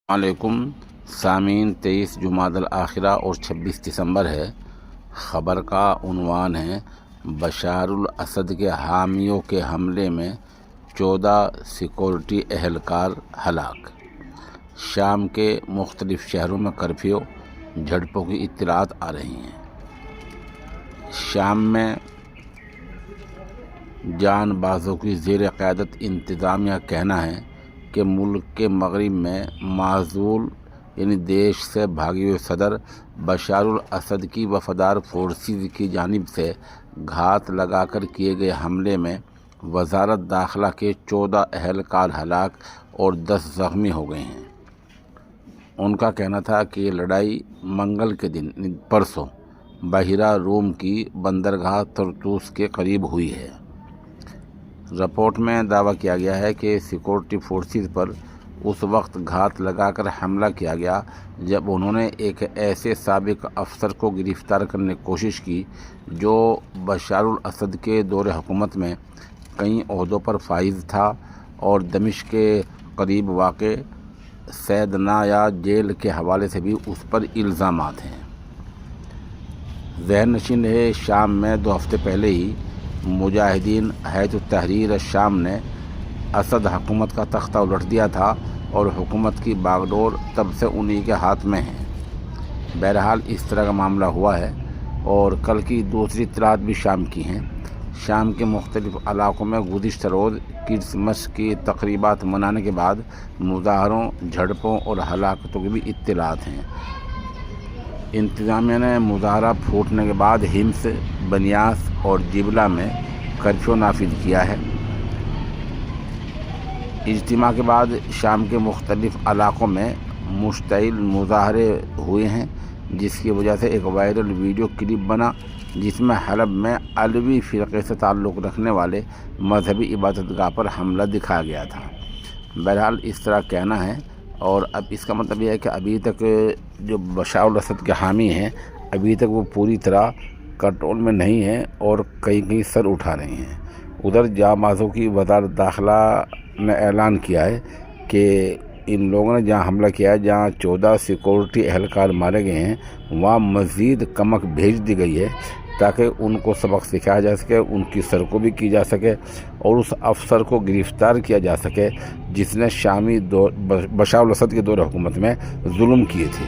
علیکم سامعین، 23 جمادی الاخرہ اور 26 دسمبر ہے۔ خبر کا عنوان ہے بشار الاسد کے حامیوں کے حملے میں 14 سیکورٹی اہلکار ہلاک۔ شام کے مختلف شہروں میں کرفیو، جھڑپوں کی اطلاعات آ رہی ہیں۔ شام میں جان بازوں کی زیر قیادت انتظامیہ کہنا ہے کہ ملک کے مغرب میں معزول دیش سے بھاگے ہوئے صدر بشار الاسد کی وفادار فورسز کی جانب سے گھات لگا کر کیے گئے حملے میں وزارت داخلہ کے 14 اہلکار ہلاک اور 10 زخمی ہو گئے ہیں۔ ان کا کہنا تھا کہ یہ لڑائی منگل کے دن پرسوں بحیرہ روم کی بندرگاہ طرطوس کے قریب ہوئی ہے۔ رپورٹ میں دعویٰ کیا گیا ہے کہ سیکورٹی فورسز پر اس وقت گھات لگا کر حملہ کیا گیا جب انہوں نے ایک ایسے سابق افسر کو گرفتار کرنے کی کوشش کی جو بشار الاسد کے دور حکومت میں کئی عہدوں پر فائز تھا اور دمشق کے قریب واقع سیدنایا جیل کے حوالے سے بھی اس پر الزامات ہیں۔ ذہن نشین ہے، شام میں 2 ہفتے پہلے ہی مجاہدین حیات التحریر الشام نے اسد حکومت کا تختہ الٹ دیا تھا اور حکومت کی باغ ڈور تب سے انہی کے ہاتھ میں ہے۔ بہرحال اس طرح کا معاملہ ہوا ہے اور کل کی دوسری اطلاعات بھی شام کی ہیں۔ شام کے مختلف علاقوں میں گزشتہ روز کرسمس کی تقریبات منانے کے بعد مظاہروں، جھڑپوں اور ہلاکتوں کی بھی اطلاعات ہیں۔ انتظامیہ نے مظاہرہ پھوٹنے کے بعد حمص، بنیاس اور جبلہ میں کرفیو نافذ کیا ہے۔ اجتماع کے بعد شام کے مختلف علاقوں میں مشتعل مظاہرے ہوئے ہیں، جس کی وجہ سے ایک وائرل ویڈیو کلپ بنا جس میں حلب میں علوی فرقے سے تعلق رکھنے والے مذہبی عبادت گاہ پر حملہ دکھایا گیا تھا۔ بہرحال اس طرح کہنا ہے، اور اب اس کا مطلب یہ ہے کہ ابھی تک جو بشار الاسد کے حامی ہیں ابھی تک وہ پوری طرح کنٹرول میں نہیں ہیں اور کئی سر اٹھا رہے ہیں۔ ادھر جانبازوں کی وزارت داخلہ نے اعلان کیا ہے کہ ان لوگوں نے جہاں حملہ کیا ہے، جہاں 14 سیکورٹی اہلکار مارے گئے ہیں، وہاں مزید کمک بھیج دی گئی ہے تاکہ ان کو سبق سکھایا جا سکے، ان کی سرکوبی کی جا سکے اور اس افسر کو گرفتار کیا جا سکے جس نے بشار الاسد کے دور حکومت میں ظلم کیے تھے۔